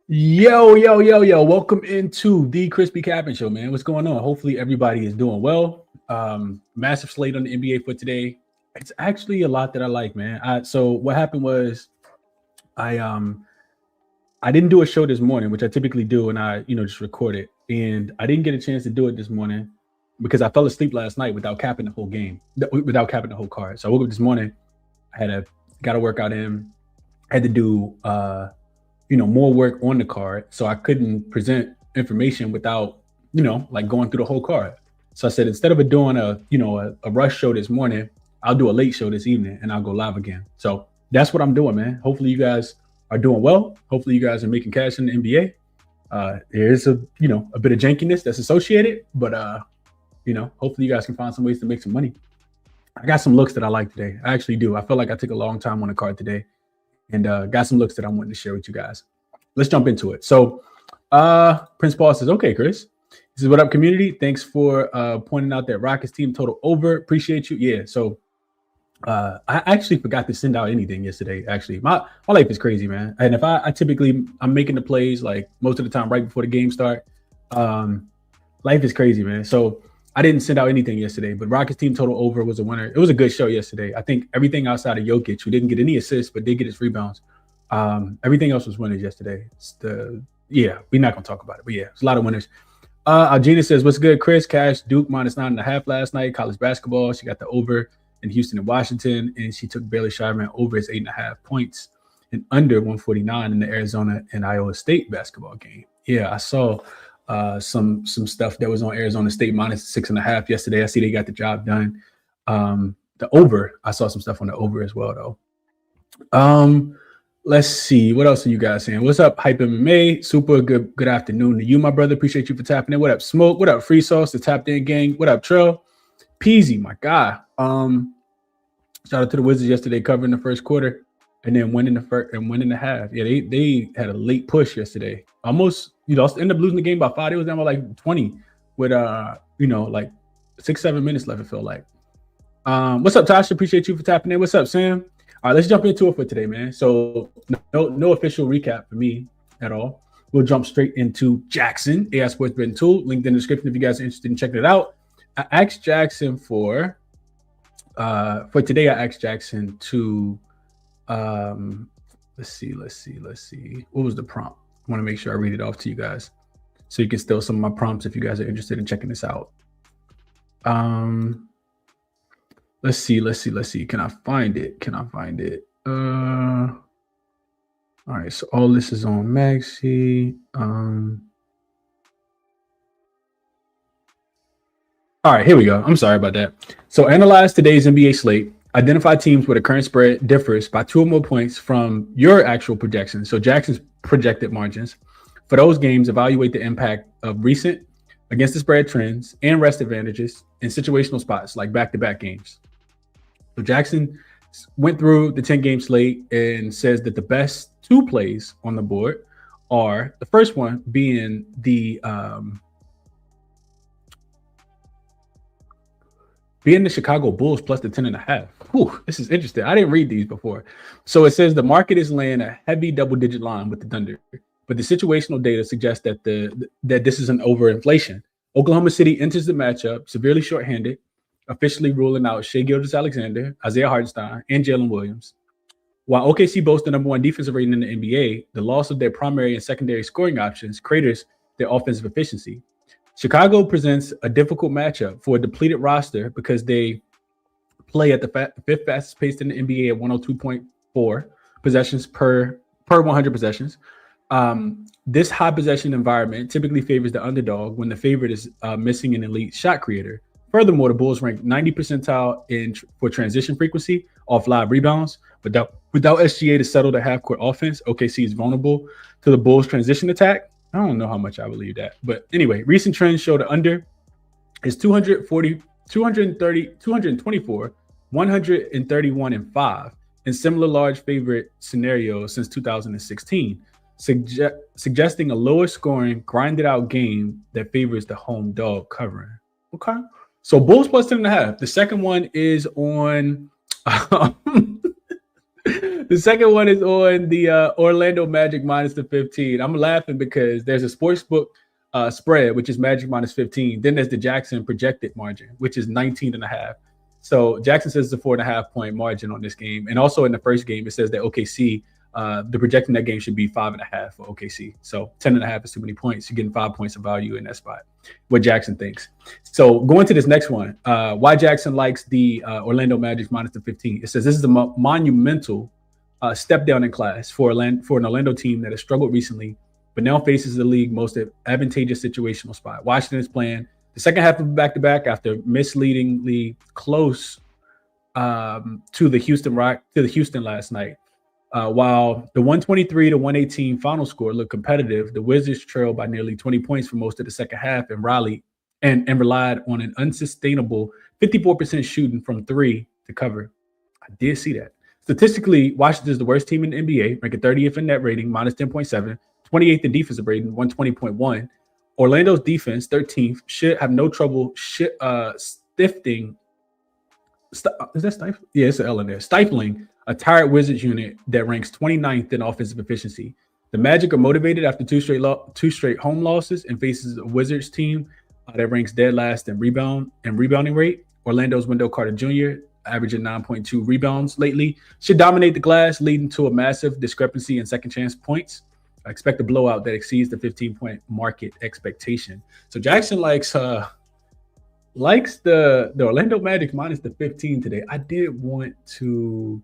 Yo. Welcome into the ChrisBeCappinn show, man. What's going on? Hopefully everybody is doing well. Massive slate on the NBA for today. It's actually a lot that I like, man. So what happened was I I didn't do a show this morning, which I typically do, and I just record it. And I didn't get a chance to do it this morning because I fell asleep last night without capping the whole game, without capping the whole card. So I woke up this morning, I got to work out in, had to do more work on the card, so I couldn't present information without like going through the whole card. So I said instead of doing a rush show this morning, I'll do a late show this evening and I'll go live again. So that's what I'm doing, man. Hopefully you guys are doing well. Hopefully you guys are making cash in the NBA. There is a bit of jankiness that's associated, but hopefully you guys can find some ways to make some money. I got some looks that I like today. I actually do. I feel like I took a long time on the card today, and got some looks that I wanted to share with you guys. Let's jump into it. So Prince Paul says, okay, Chris. He says, what up, community? Thanks for pointing out that Rockets team total over. Appreciate you. Yeah, so I actually forgot to send out anything yesterday. Actually, my life is crazy, man. And if I'm making the plays like most of the time right before the game start. Life is crazy, man. So I didn't send out anything yesterday, but Rockets team total over was a winner. It was a good show yesterday. I think everything outside of Jokic, who didn't get any assists but did get his rebounds, everything else was winners yesterday. We're not gonna talk about it, but yeah, it's a lot of winners. Algina says, what's good, Chris? Cash Duke -9.5 last night. College basketball. She got the over in Houston and Washington, and she took Bailey Shireman over his 8.5 points and under 149 in the Arizona and Iowa State basketball game. Yeah, I saw some stuff that was on Arizona State -6.5 yesterday. I see they got the job done. The over, I saw some stuff on the over as well, though. Let's see. What else are you guys saying? What's up, Hype MMA? Super good afternoon to you, my brother. Appreciate you for tapping in. What up, Smoke? What up, Free Sauce, the Tapped In gang? What up, Trail? Peasy, my guy. Shout out to the Wizards yesterday covering the first quarter and then winning the half. Yeah, they had a late push yesterday. Almost, ended up losing the game by 5. It was down by like 20 with like 6-7 minutes left, it felt like. What's up, Tasha? Appreciate you for tapping in. What's up, Sam? All right, let's jump into it for today, man. So no official recap for me at all. We'll jump straight into Jackson, AI Sports Betting Tool. Linked in the description if you guys are interested in checking it out. I asked Jackson for today. I asked Jackson to let's see. What was the prompt? I want to make sure I read it off to you guys so you can steal some of my prompts if you guys are interested in checking this out. Let's see. Can I find it? All right, so all this is on Maxi. All right, here we go. I'm sorry about that. So analyze today's NBA slate. Identify teams where the current spread differs by 2 or more points from your actual projections. So Jackson's projected margins. For those games, evaluate the impact of recent against the spread trends and rest advantages in situational spots like back-to-back games. So Jackson went through the 10-game slate and says that the best 2 plays on the board are the first one being the Chicago Bulls plus the 10.5. Whew, this is interesting. I didn't read these before. So it says the market is laying a heavy double-digit line with the Thunder, but the situational data suggests that that this is an overinflation. Oklahoma City enters the matchup severely shorthanded, officially ruling out Shai Gilgeous-Alexander, Isaiah Hartenstein, and Jalen Williams. While OKC boasts the number 1 defensive rating in the NBA, the loss of their primary and secondary scoring options craters their offensive efficiency. Chicago presents a difficult matchup for a depleted roster because they play at the 5th fastest pace in the NBA at 102.4 possessions per 100 possessions. This high possession environment typically favors the underdog when the favorite is missing an elite shot creator. Furthermore, the Bulls rank 90th percentile for transition frequency off live rebounds. Without SGA to settle the half-court offense, OKC is vulnerable to the Bulls' transition attack. I don't know how much I believe that. But anyway, recent trends show the under is 240, 230, 224, 131, and 5 in similar large favorite scenarios since 2016, suggesting a lower scoring, grinded out game that favors the home dog covering. Okay. So Bulls plus 10.5. The second one is on The second one is on the Orlando Magic minus the 15. I'm laughing because there's a sportsbook spread, which is Magic minus 15. Then there's the Jackson projected margin, which is 19.5. So Jackson says it's a 4.5-point margin on this game. And also in the first game, it says that OKC, the projecting that game should be 5.5 for OKC. So 10.5 is too many points. You're getting 5 points of value in that spot. What Jackson thinks. So going to this next one, why Jackson likes the Orlando Magic minus the 15. It says this is a monumental step down in class for an Orlando team that has struggled recently, but now faces the league most advantageous situational spot. Washington is playing the second half of back-to-back after misleadingly close to the Houston last night. While the 123 to 118 final score looked competitive, the Wizards trailed by nearly 20 points for most of the second half and rallied and relied on an unsustainable 54% shooting from three to cover. I did see that. Statistically, Washington is the worst team in the NBA, ranking 30th in net rating, minus 10.7, 28th in defensive rating, 120.1. Orlando's defense, 13th, should have no trouble stifling. Is that stifling? Yeah, it's an L in there. Stifling a tired Wizards unit that ranks 29th in offensive efficiency. The Magic are motivated after two straight home losses and faces a Wizards team that ranks dead last in rebounding rate. Orlando's Wendell Carter Jr., averaging 9.2 rebounds lately, should dominate the glass, leading to a massive discrepancy in second chance points. I expect a blowout that exceeds the 15-point market expectation. So Jackson likes the Orlando Magic minus the 15 today. I did want to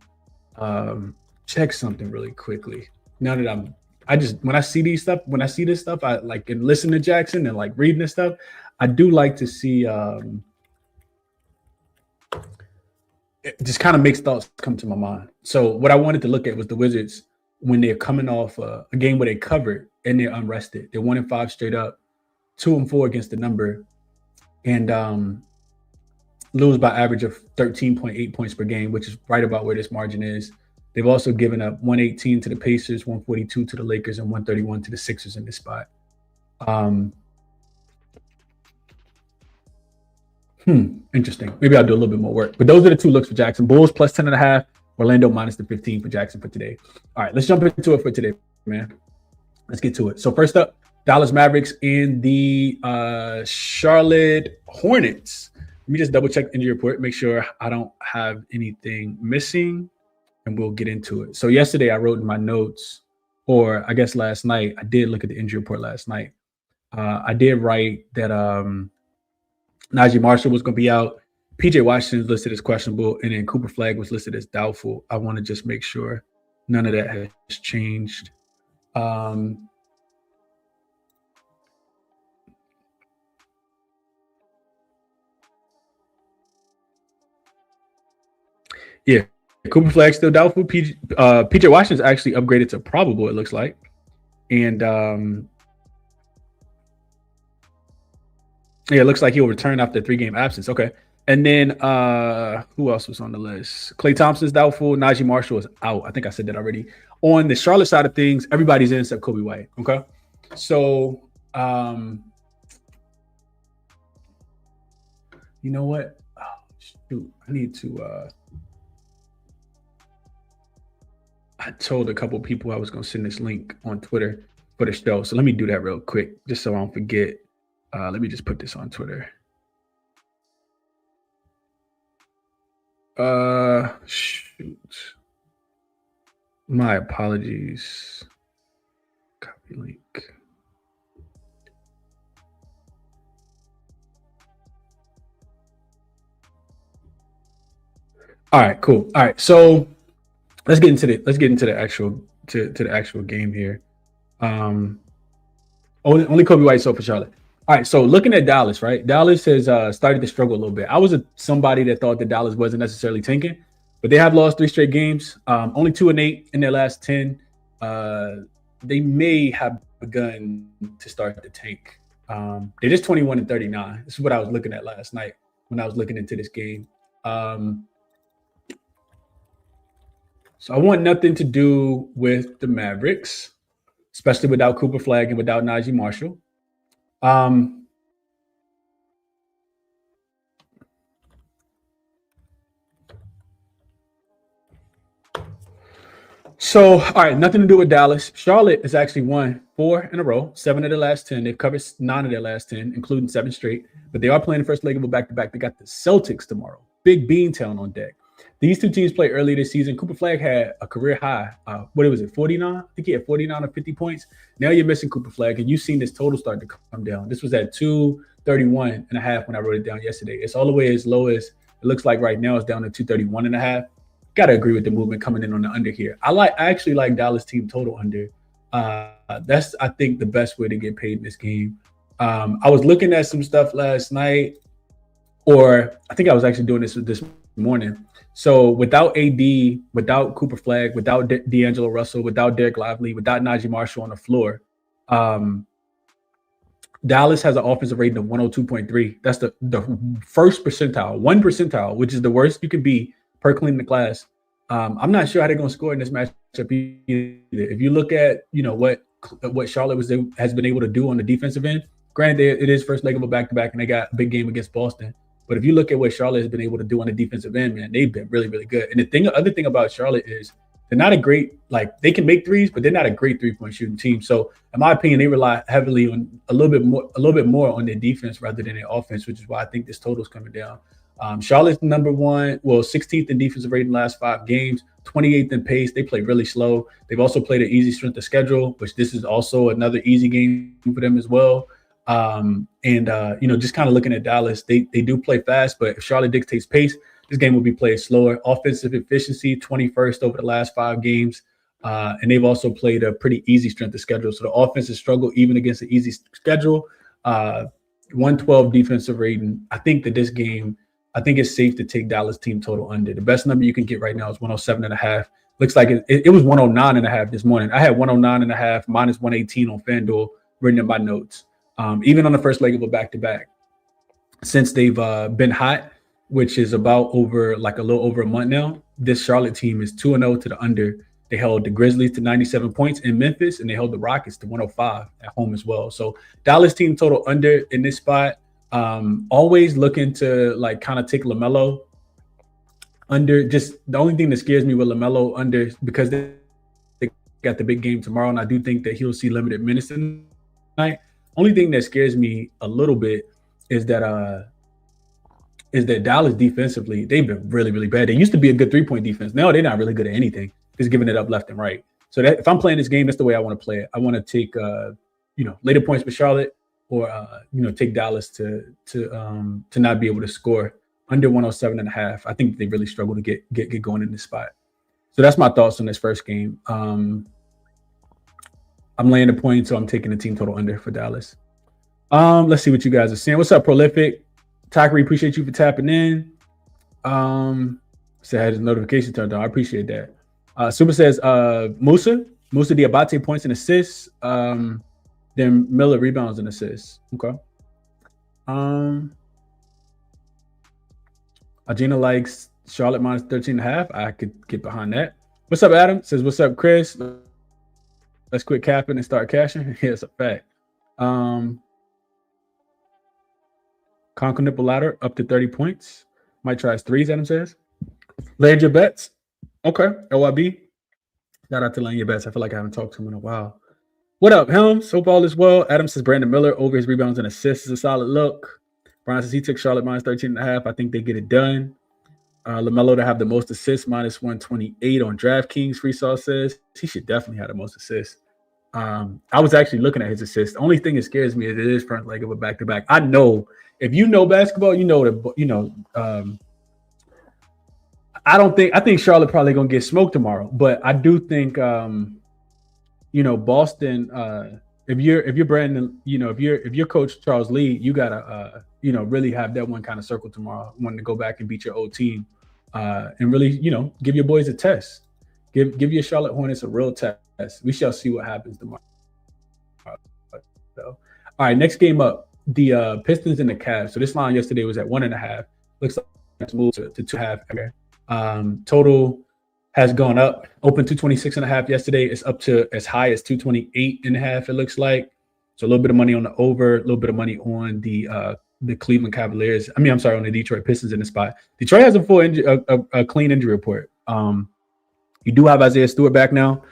check something really quickly. Now that when I see this stuff, I like and listen to Jackson and like reading this stuff. I do like to see it just kind of makes thoughts come to my mind. So what I wanted to look at was the Wizards when they're coming off a game where they covered and they're unrested. They're 1-5 straight up, 2-4 against the number, and lose by average of 13.8 points per game, which is right about where this margin is. They've also given up 118 to the Pacers, 142 to the Lakers, and 131 to the Sixers in this spot. Interesting. Maybe I'll do a little bit more work. But those are the two looks for Jackson. Bulls plus 10.5, Orlando minus the 15 for Jackson for today. All right, let's jump into it for today, man. Let's get to it. So first up, Dallas Mavericks and the Charlotte Hornets. Let me just double check the injury report, make sure I don't have anything missing, and we'll get into it. So yesterday I wrote in my notes, or I guess last night, I did look at the injury report last night. I did write that Najee Marshall was going to be out. PJ Washington is listed as questionable, and then Cooper Flag was listed as doubtful. I want to just make sure none of that has changed. Yeah, Cooper Flag still doubtful. PJ Washington's actually upgraded to probable, it looks like. And yeah, it looks like he'll return after a 3-game absence. Okay. And then who else was on the list? Klay Thompson's doubtful. Najee Marshall is out. I think I said that already. On the Charlotte side of things, everybody's in except Kobe White. Okay. So you know what? Oh, shoot. I need to I told a couple people I was going to send this link on Twitter for the show. So let me do that real quick, just so I don't forget. Let me just put this on Twitter. Shoot. My apologies. Copy link. All right, cool. All right, so let's get into the actual game here. Only Kobe White so for Charlotte. All right, so looking at Dallas, right? Dallas has started to struggle a little bit. I was somebody that thought that Dallas wasn't necessarily tanking, but they have lost 3 straight games. Only 2-8 in their last 10. They may have begun to start to tank. They're just 21-39. This is what I was looking at last night when I was looking into this game. So I want nothing to do with the Mavericks, especially without Cooper Flag and without Najee Marshall. So, all right, nothing to do with Dallas. Charlotte has actually won 4 in a row, 7 of their last 10. They've covered 9 of their last 10, including 7 straight. But they are playing the first leg of a back-to-back. They got the Celtics tomorrow. Big Beantown on deck. These two teams played earlier this season. Cooper Flag had a career high. What was it, 49? I think he had 49 or 50 points. Now you're missing Cooper Flag, and you've seen this total start to come down. This was at 231.5 when I wrote it down yesterday. It's all the way as low as it looks like right now. It's down to 231.5. Gotta agree with the movement coming in on the under here. I actually like Dallas team total under. That's I think the best way to get paid in this game. I was looking at some stuff last night, or I think I was actually doing this morning. So without AD, without Cooper Flag, without D'Angelo Russell, without Derek Lively, without Najee Marshall on the floor, Dallas has an offensive rating of 102.3. That's the first percentile, 1 percentile, which is the worst you can be per clean the class. I'm not sure how they're going to score in this matchup either. If you look at what Charlotte has been able to do on the defensive end, granted it is first leg of a back-to-back and they got a big game against Boston. But if you look at what Charlotte has been able to do on the defensive end, man, they've been really, really good. And the other thing about Charlotte is they're not a great, they can make threes, but they're not a great three-point shooting team. So in my opinion, they rely heavily on a little bit more on their defense rather than their offense, which is why I think this total is coming down. Charlotte's number 16th in defensive rating in the last 5 games, 28th in pace. They play really slow. They've also played an easy strength of schedule, which this is also another easy game for them as well. Just kind of looking at Dallas, they do play fast, but if Charlotte dictates pace, this game will be played slower. Offensive efficiency, 21st over the last 5 games. And they've also played a pretty easy strength of schedule. So the offense has struggled even against an easy schedule. 112 defensive rating. I think that this game, it's safe to take Dallas team total under. The best number you can get right now is 107.5. Looks like it was 109.5 this morning. I had 109.5 minus 118 on FanDuel written in my notes. Even on the first leg of a back-to-back, since they've been hot, which is about a little over a month now, this Charlotte team is 2-0 to the under. They held the Grizzlies to 97 points in Memphis, and they held the Rockets to 105 at home as well. So Dallas team total under in this spot. Always looking to kind of take LaMelo under. Just the only thing that scares me with LaMelo under, because they got the big game tomorrow, and I do think that he'll see limited minutes tonight. Only thing that scares me a little bit is that Dallas defensively, they've been really, really bad. They used to be a good 3-point defense. Now they're not really good at anything. Just giving it up left and right. So that if I'm playing this game, that's the way I want to play it. I want to take later points for Charlotte, or take Dallas to not be able to score under 107.5. I think they really struggle to get going in this spot. So that's my thoughts on this first game. I'm laying the point, so I'm taking the team total under for Dallas. Let's see what you guys are saying. What's up, Prolific? Takari, appreciate you for tapping in. So I had his notification turned on. I appreciate that. Super says Musa Diabate points and assists. Then Miller rebounds and assists. Okay. Agina likes Charlotte minus 13.5. I could get behind that. What's up, Adam? Says, what's up, Chris? Let's quit capping and start cashing. Yeah, it's a fact. Conco nipple ladder up to 30 points. Might try his threes, Adam says. Laid your bets. Okay. LYB. Shout out to laying your bets. I feel like I haven't talked to him in a while. What up, Helms? Hope all is well. Adam says Brandon Miller over his rebounds and assists is a solid look. Brian says he took Charlotte minus 13.5. I think they get it done. LaMelo to have the most assists, minus 128 on DraftKings. Freesaw says he should definitely have the most assists. I was actually looking at his assists. The only thing that scares me is it is front leg of a back-to-back. I know if you know basketball, I think Charlotte probably gonna get smoked tomorrow, but I do think Boston, if you're Brandon, if you're Coach Charles Lee, you gotta really have that one kind of circle tomorrow, wanting to go back and beat your old team, and really give your boys a test, give your Charlotte Hornets a real test. We shall see what happens tomorrow. So, all right, next game up, the Pistons and the Cavs. So this line yesterday was at 1.5. Looks like it's moved to 2.5. Total has gone up. Open 226.5 yesterday. It's up to as high as 228.5. It looks like. So a little bit of money on the over, a little bit of money on the Cleveland Cavaliers. On the Detroit Pistons in the spot. Detroit has a full a clean injury report. You do have Isaiah Stewart back now.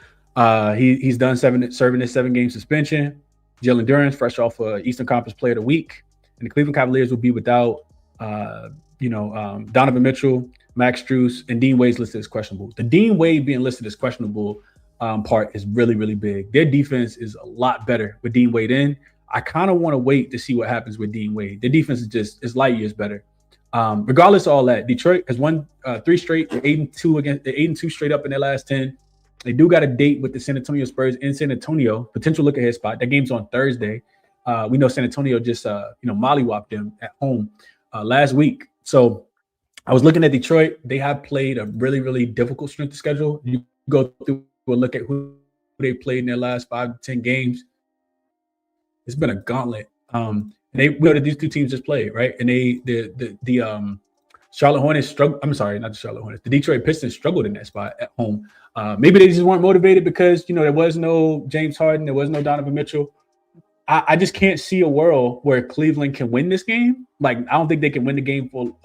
He's done serving his 7-game suspension. Jalen Duren's fresh off Eastern Conference Player of the Week, and the Cleveland Cavaliers will be without Donovan Mitchell, Max Strus, and Dean Wade's listed as questionable. The Dean Wade being listed as questionable part is really, really big. Their defense is a lot better with Dean Wade in. I kind of want to wait to see what happens with Dean Wade. Their defense is light years better. Regardless of all that, Detroit has won 3 straight, 8-2 straight up in their last 10. They do got a date with the San Antonio Spurs in San Antonio, potential look ahead spot. That game's on Thursday. We know San Antonio just mollywopped them at home last week. So I was looking at Detroit. They have played a really, really difficult strength of schedule. You go through a look at who they played in their last 5 to 10 games. It's been a gauntlet. We know that these two teams just played, right? And the Charlotte Hornets struggled. I'm sorry, not the Charlotte Hornets. The Detroit Pistons struggled in that spot at home. Maybe they just weren't motivated because there was no James Harden, there was no Donovan Mitchell. I just can't see a world where Cleveland can win this game. Like, I don't think they can win the game for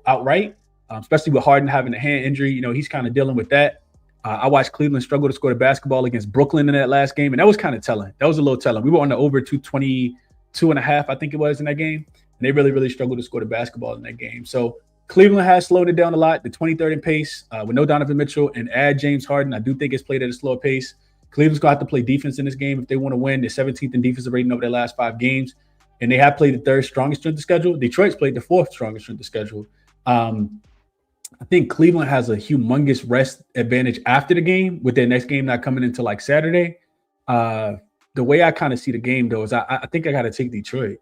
outright, especially with Harden having a hand injury. He's kind of dealing with that. I watched Cleveland struggle to score the basketball against Brooklyn in that last game, and that was kind of telling. That was a little telling. We were on the over 222.5, I think it was, in that game, and they really, really struggled to score the basketball in that game. So Cleveland has slowed it down a lot. The 23rd in pace with no Donovan Mitchell and add James Harden. I do think it's played at a slower pace. Cleveland's going to have to play defense in this game if they want to win. They're 17th in defensive rating over their last 5 games, and they have played the 3rd strongest strength of schedule. Detroit's played the 4th strongest strength of schedule. I think Cleveland has a humongous rest advantage after the game, with their next game not coming until like Saturday. The way I kind of see the game, though, is I think I got to take Detroit.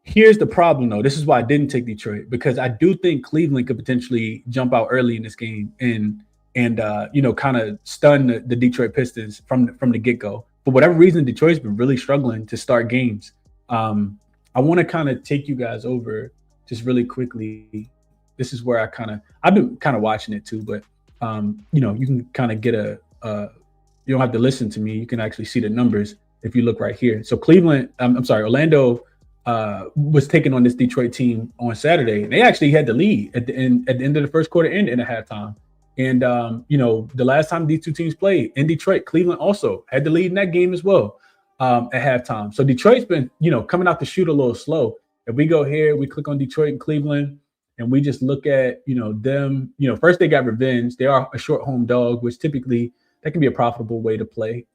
Here's the problem, though. This is why I didn't take Detroit, because I do think Cleveland could potentially jump out early in this game and kind of stun the Detroit Pistons from the get-go. For whatever reason, Detroit's been really struggling to start games. I want to kind of take you guys over just really quickly. This is where I've been kind of watching it too, but you can kind of get you don't have to listen to me. You can actually see the numbers if you look right here. So Orlando was taking on this Detroit team on Saturday, and they actually had the lead at the end of the first quarter and in the halftime. And the last time these two teams played in Detroit, Cleveland also had the lead in that game as well at halftime. So Detroit's been coming out to shoot a little slow. If we go here, we click on Detroit and Cleveland, and we just look at them. First they got revenge. They are a short home dog, which typically that can be a profitable way to play.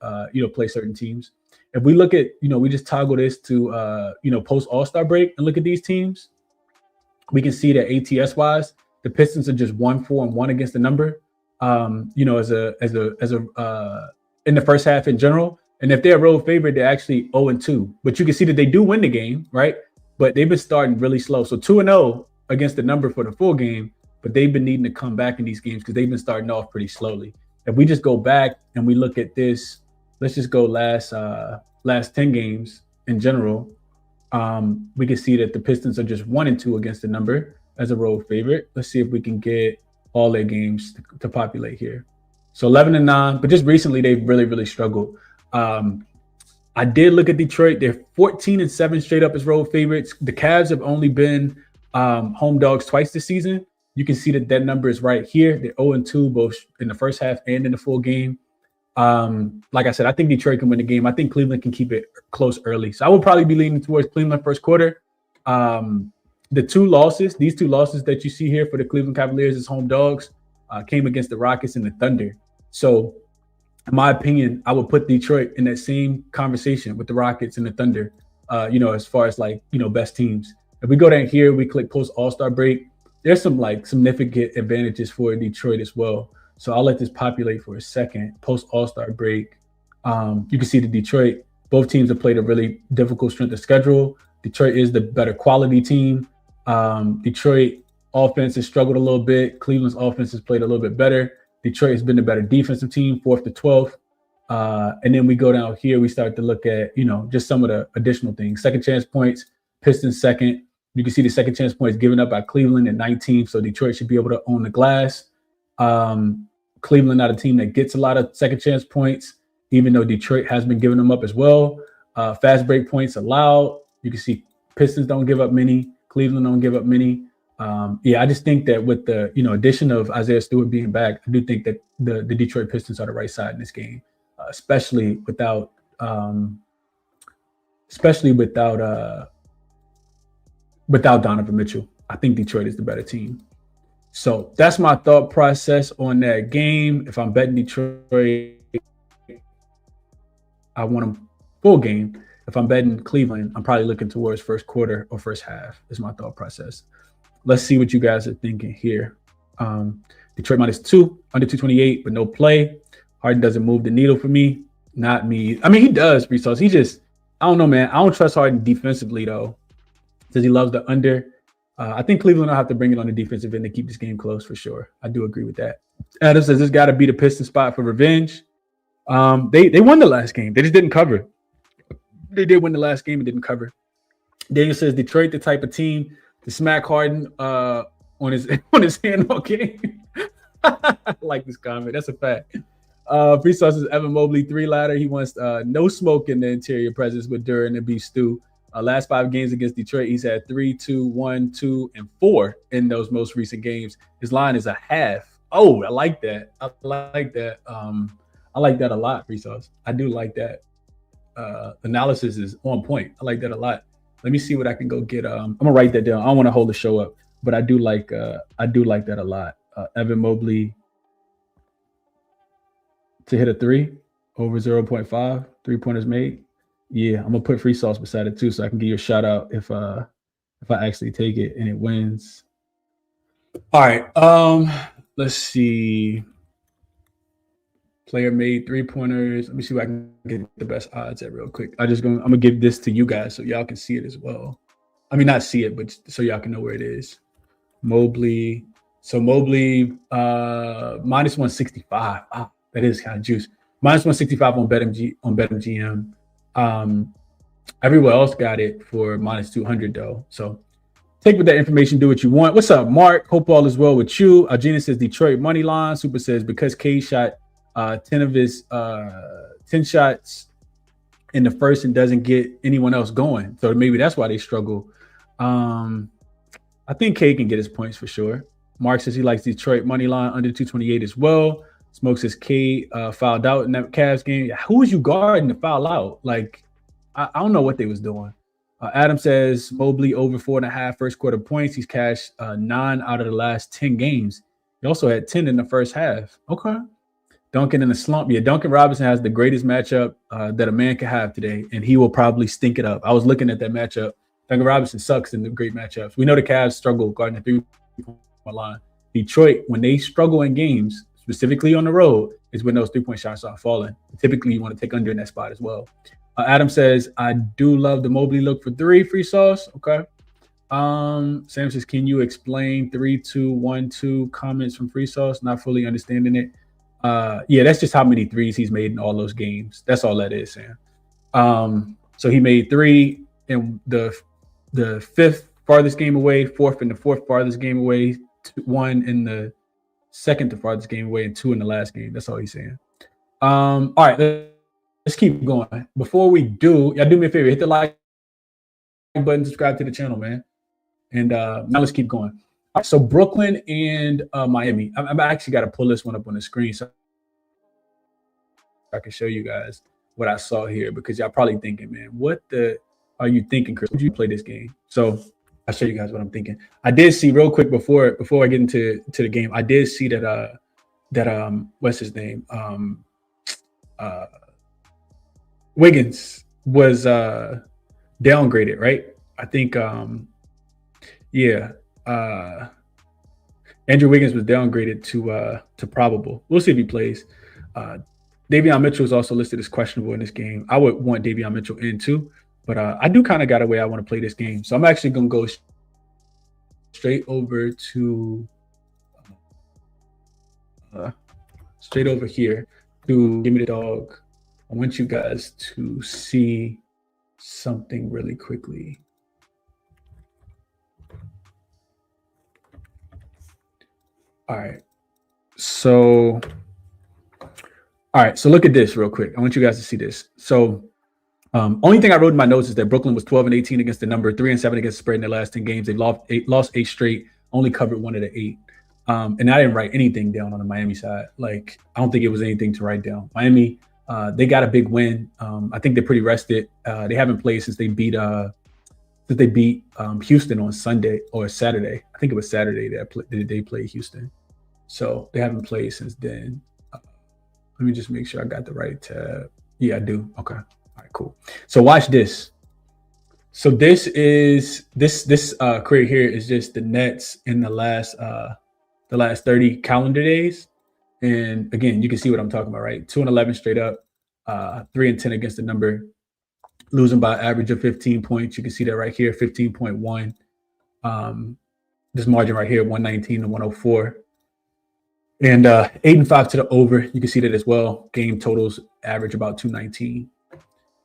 Play certain teams. If we look at we just toggle this to post All-Star break and look at these teams, we can see that ATS wise, the Pistons are just 1-4-1 against the number. As a in the first half in general. And if they're a road favorite, they're actually 0-2. But you can see that they do win the game, right? But they've been starting really slow. So 2-0 against the number for the full game, but they've been needing to come back in these games because they've been starting off pretty slowly. If we just go back and we look at this, let's just go last 10 games in general. We can see that the Pistons are just 1-2 against the number as a road favorite. Let's see if we can get all their games to populate here. So 11-9, but just recently they've really, really struggled. I did look at Detroit. They're 14-7 straight up as road favorites. The Cavs have only been home dogs twice this season. You can see that number is right here. They're 0-2 both in the first half and in the full game. Like I said, I think Detroit can win the game. I think Cleveland can keep it close early. So I would probably be leaning towards Cleveland first quarter. These two losses that you see here for the Cleveland Cavaliers as home dogs came against the Rockets and the Thunder. So in my opinion, I would put Detroit in that same conversation with the Rockets and the Thunder, as far as best teams. If we go down here, we click post All-Star break. There's some significant advantages for Detroit as well. So I'll let this populate for a second. Post All-Star break. You can see the Detroit, both teams have played a really difficult strength of schedule. Detroit is the better quality team. Detroit offense has struggled a little bit. Cleveland's offense has played a little bit better. Detroit has been the better defensive team, 4th to 12th. And then we go down here, we start to look at, just some of the additional things. Second chance points, Pistons second. You can see the second chance points given up by Cleveland at 19. So Detroit should be able to own the glass. Cleveland not a team that gets a lot of second chance points, even though Detroit has been giving them up as well. Fast break points allowed. You can see Pistons don't give up many. Cleveland don't give up many. Yeah, I just think that with the addition of Isaiah Stewart being back, I do think that the Detroit Pistons are the right side in this game, especially without without Donovan Mitchell. I think Detroit is the better team. So that's my thought process on that game. If I'm betting Detroit, I want them full game. If I'm betting Cleveland, I'm probably looking towards first quarter or first half is my thought process. Let's see what you guys are thinking here. Detroit -2, under 228, but no play. Harden doesn't move the needle for me. Not me. I mean, he does, Resource. He just, I don't know, man. I don't trust Harden defensively, though. Says he loves the under. I think Cleveland will have to bring it on the defensive end to keep this game close for sure. I do agree with that. Adam says this got to be the Pistons spot for revenge. They won the last game. They just didn't cover. They did win the last game and didn't cover. Daniel says Detroit the type of team to smack Harden on his hand all game. I like this comment. That's a fact. Free Sauce is Evan Mobley 3-ladder. He wants no smoke in the interior presence with Duran and Beef Stew. Last 5 games against Detroit, he's had 3, 2, 1, 2, and 4 in those most recent games. His line is a half. Oh, I like that. I like that. I like that a lot, Free Sauce. I do like that. Analysis is on point. I like that a lot. Let me see what I can go get. I'm gonna write that down. I don't want to hold the show up, but I do like that a lot. Evan Mobley to hit a 3 over 0.5 3-pointers made. Yeah, I'm gonna put Free Sauce beside it too, so I can give you a shout out if I actually take it and it wins. All right. Let's see. Player made 3-pointers. Let me see if I can get the best odds at real quick. I'm gonna give this to you guys so y'all can see it as well. I mean, not see it, but so y'all can know where it is. Mobley. So Mobley -165. That is kind of juice. -165 on BetMGM. Everywhere else got it for -200 though. So take with that information, do what you want. What's up, Mark? Hope all is well with you. Gina says Detroit money line. Super says because K shot 10 of his 10 shots in the first and doesn't get anyone else going. So maybe that's why they struggle. I think K can get his points for sure. Mark says he likes Detroit money line under 228 as well. Smoke says K fouled out in that Cavs game. Who was you guarding to foul out? Like, I don't know what they was doing. Adam says Mobley over 4.5 first quarter points. He's cashed 9 out of the last 10 games. He also had 10 in the first half. Okay. Duncan in the slump. Yeah, Duncan Robinson has the greatest matchup that a man can have today, and he will probably stink it up. I was looking at that matchup. Duncan Robinson sucks in the great matchups. We know the Cavs struggle guarding the 3-point line. Detroit, when they struggle in games, specifically on the road, is when those 3-point shots are falling. Typically, you want to take under in that spot as well. Adam says, I do love the Mobley look for 3, Free Sauce. Okay. Sam says, can you explain 3, 2, 1, 2 comments from Free Sauce? Not fully understanding it. Yeah, that's just how many threes he's made in all those games. That's all that is, Sam. So he made 3 in the 5th farthest game away, 4th in the 4th farthest game away, 1 in the 2nd to farthest game away, and 2 in the last game. That's all he's saying. All right, let's keep going. Before we do, y'all do me a favor, hit the like button, subscribe to the channel, man. And now let's keep going. All right, so Brooklyn and Miami. I'm actually got to pull this one up on the screen so I can show you guys what I saw here, because y'all probably thinking, man, what the are you thinking, Chris? Would you play this game? So I'll show you guys what I'm thinking. I did see real quick before I get into the game. I did see that what's his name? Wiggins was downgraded, right? I think Andrew Wiggins was downgraded to probable. We'll see if he plays. Davion Mitchell is also listed as questionable in this game. I would want Davion Mitchell in too, but I do kind of got a way I want to play this game. So I'm actually going to go straight over to straight over here to Give Me the Dog. I want you guys to see something really quickly. All right. So look at this real quick. I want you guys to see this. So only thing I wrote in my notes is that Brooklyn was 12-18 against the number, 3-7 against the spread in their last 10 games. They've lost 8 straight. only covered one of the 8. And I didn't write anything down on the Miami side. Like, I don't think it was anything to write down. Miami, they got a big win. I think they're pretty rested. They haven't played since they beat Houston on Sunday or Saturday. I think it was Saturday that they played Houston. So they haven't played since then. Let me just make sure I got the right tab. Yeah, I do. Okay. All right, cool. So watch this. So this career here is just the Nets in the last 30 calendar days. And again, you can see what I'm talking about, right? 2-11 straight up, 3-10 against the number, losing by an average of 15 points. You can see that right here, 15.1. This margin right here, 119 to 104. And 8-5 to the over. You can see that as well. Game totals average about 219.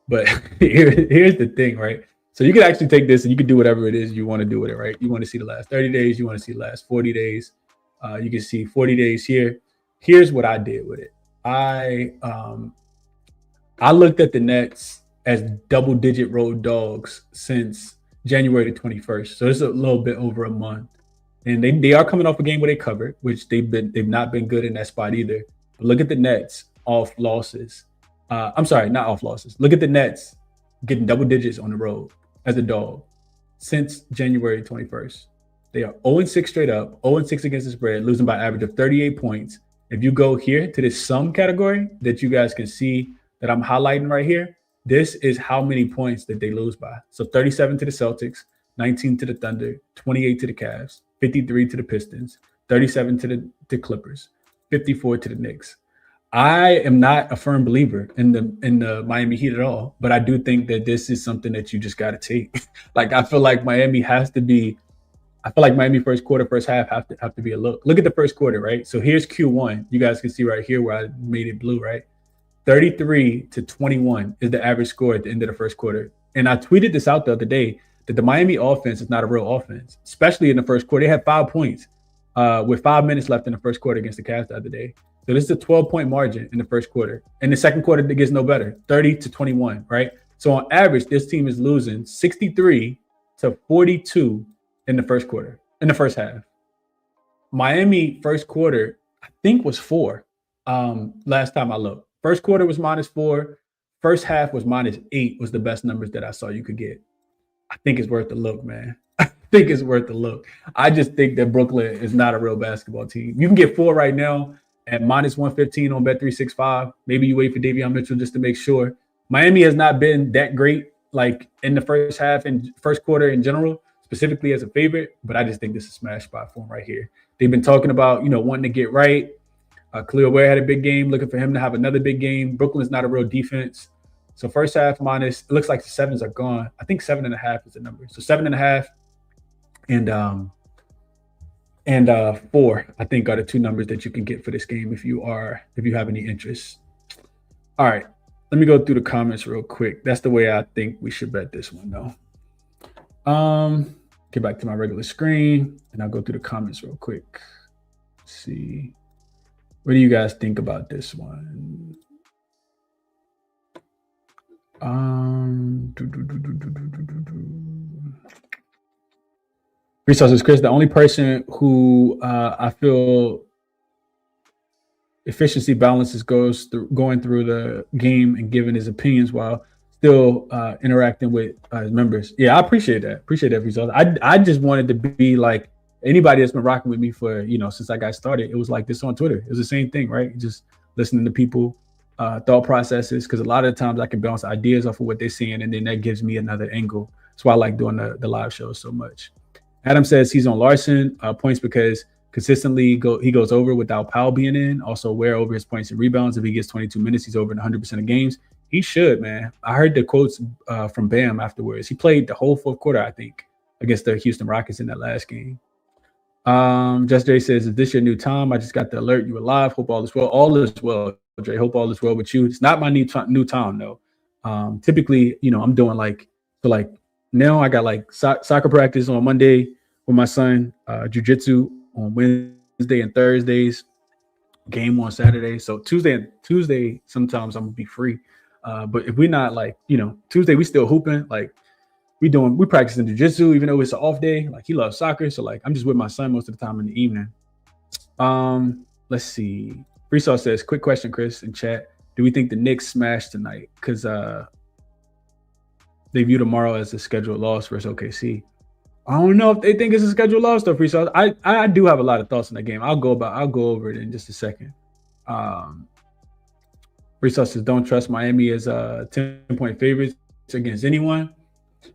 But here's the thing, right? So you can actually take this and you can do whatever it is you want to do with it, right? You want to see the last 30 days. You want to see the last 40 days. You can see 40 days here. Here's what I did with it. I looked at the Nets as double-digit road dogs since January the 21st. So it's a little bit over a month. And they are coming off a game where they covered, which they've not been good in that spot either. But look at the Nets off losses. I'm sorry, not off losses. Look at the Nets getting double digits on the road as a dog since January 21st. They are 0-6 straight up, 0-6 against the spread, losing by an average of 38 points. If you go here to this sum category that you guys can see that I'm highlighting right here, this is how many points that they lose by. So 37 to the Celtics, 19 to the Thunder, 28 to the Cavs, 53 to the Pistons, 37 to the Clippers, 54 to the Knicks. I am not a firm believer in the Miami Heat at all, but I do think that this is something that you just got to take. Like, I feel like Miami first quarter, first half have to be a look. Look at the first quarter, right? So here's Q1. You guys can see right here where I made it blue, right? 33-21 is the average score at the end of the first quarter. And I tweeted this out the other day that the Miami offense is not a real offense, especially in the first quarter. They had 5 points with 5 minutes left in the first quarter against the Cavs the other day. So this is a 12-point margin in the first quarter. In the second quarter, it gets no better, 30-21, right? So on average, this team is losing 63-42 in the first quarter, in the first half. Miami first quarter, I think, was 4 last time I looked. First quarter was -4. First half was -8 was the best numbers that I saw you could get. I think it's worth the look, man. I think it's worth the look. I just think that Brooklyn is not a real basketball team. You can get 4 right now at -115 on Bet365. Maybe you wait for Davion Mitchell just to make sure. Miami has not been that great, like in the first half and first quarter in general, specifically as a favorite, but I just think this is a smash spot for them right here. They've been talking about, wanting to get right. Khalil Ware had a big game, looking for him to have another big game. Brooklyn's not a real defense. So first half minus, it looks like the 7s are gone. I think 7.5 is the number. So 7.5 and 4, I think, are the 2 numbers that you can get for this game if you have any interest. All right, let me go through the comments real quick. That's the way I think we should bet this one, though. Get back to my regular screen, and I'll go through the comments real quick. Let's see. What do you guys think about this one? Resources, Chris, the only person who I feel efficiency balances going through the game and giving his opinions while still interacting with his members. Yeah, I appreciate that. Appreciate that, Resources. I just wanted to be like anybody that's been rocking with me for, since I got started. It was like this on Twitter. It was the same thing, right? Just listening to people, thought processes, because a lot of the times I can bounce ideas off of what they're seeing, and then that gives me another angle. That's why I like doing the live shows so much. Adam says he's on Larson points because consistently he goes over without Powell being in. Also, Ware over his points and rebounds. If he gets 22 minutes, he's over in 100% of games. He should, man. I heard the quotes from Bam afterwards. He played the whole fourth quarter, I think, against the Houston Rockets in that last game. Just Jay says, is this your new time? I just got the alert. You were live. Hope all is well. All is well, Dre. Hope all is well with you. It's not my new time, though. Typically, I'm doing now I got soccer practice on Monday with my son, jiu-jitsu on Wednesday and Thursdays, game on Saturday. So Tuesday, sometimes I'm gonna be free. But if we're not Tuesday, we still hooping. we practicing jiu-jitsu, even though it's an off day. Like he loves soccer. So like I'm just with my son most of the time in the evening. Let's see. Freestyle says, quick question, Chris, in chat. Do we think the Knicks smash tonight? Because they view tomorrow as a scheduled loss versus OKC. I don't know if they think it's a scheduled loss though, Freestyle. I do have a lot of thoughts on that game. I'll go over it in just a second. Freestyle says, don't trust Miami as 10-point favorites against anyone.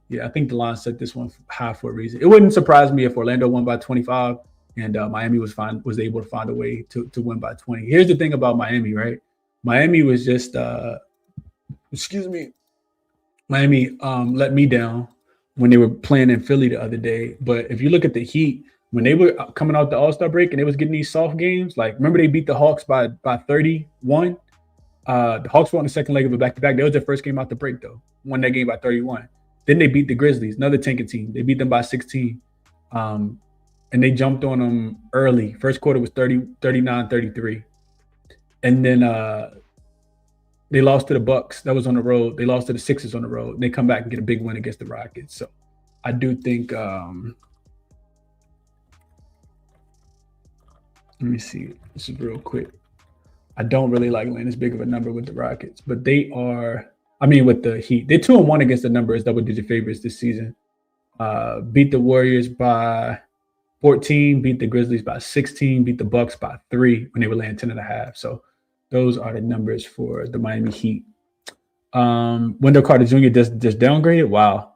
Yeah, I think the line set this one high for a reason. It wouldn't surprise me if Orlando won by 25 and Miami was able to find a way to win by 20. Here's the thing about Miami, right? Miami was just Miami let me down when they were playing in Philly the other day. But if you look at the Heat, when they were coming out the All-Star break and they was getting these soft games, like remember they beat the Hawks by 31? The Hawks were on the second leg of a back-to-back. That was their first game out the break, though. Won that game by 31. Then they beat the Grizzlies, another tanking team. They beat them by 16. And they jumped on them early. First quarter was 39-33. And then they lost to the Bucks. That was on the road. They lost to the Sixers on the road. And they come back and get a big win against the Rockets. So I do think let me see. This is real quick. I don't really like laying this big of a number with the Rockets, but they are, with the Heat. They're 2-1 against the number as double-digit favorites this season. Beat the Warriors by 14, beat the Grizzlies by 16, beat the Bucks by 3 when they were laying 10.5. So those are the numbers for the Miami Heat. Wendell Carter Jr. just downgraded. Wow.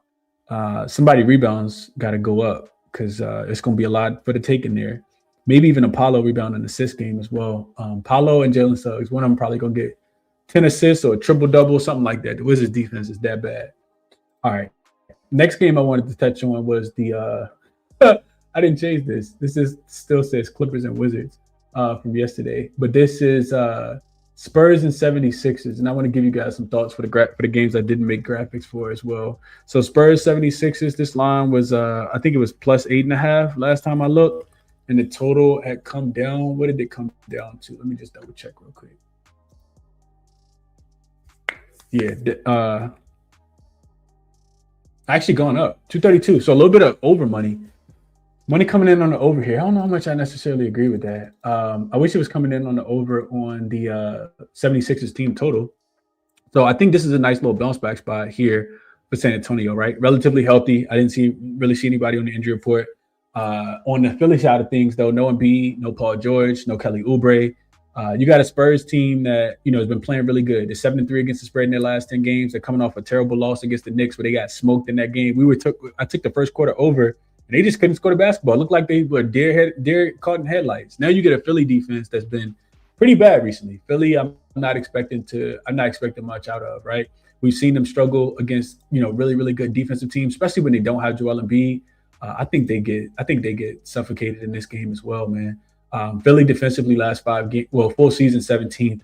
Somebody rebounds got to go up because it's going to be a lot for the taking there. Maybe even Apollo rebound and assist game as well. Paolo and Jalen Suggs, one of them probably going to get 10 assists or a triple-double, something like that. The Wizards' defense is that bad. All right. Next game I wanted to touch on was the I didn't change this. This is still says Clippers and Wizards from yesterday. But this is Spurs and 76ers. And I want to give you guys some thoughts for the games I didn't make graphics for as well. So Spurs 76ers, this line was I think it was plus 8.5 last time I looked. And the total had come down. What did it come down to? Let me just double check real quick. Yeah, actually gone up 232. So a little bit of over money. Money coming in on the over here. I don't know how much I necessarily agree with that. I wish it was coming in on the over on the 76ers team total. So I think this is a nice little bounce back spot here for San Antonio, right? Relatively healthy. I didn't really see anybody on the injury report. On the Philly side of things, though, no Embiid, no Paul George, no Kelly Oubre. You got a Spurs team that has been playing really good. They're 7-3 against the spread in their last 10 games. They're coming off a terrible loss against the Knicks where they got smoked in that game. I took the first quarter over, and they just couldn't score the basketball. It looked like they were deer caught in headlights. Now you get a Philly defense that's been pretty bad recently. Philly, I'm not expecting much out of, right? We've seen them struggle against really, really good defensive teams, especially when they don't have Joel Embiid. I think they get suffocated in this game as well, man. Philly defensively last 5 games, full season 17th.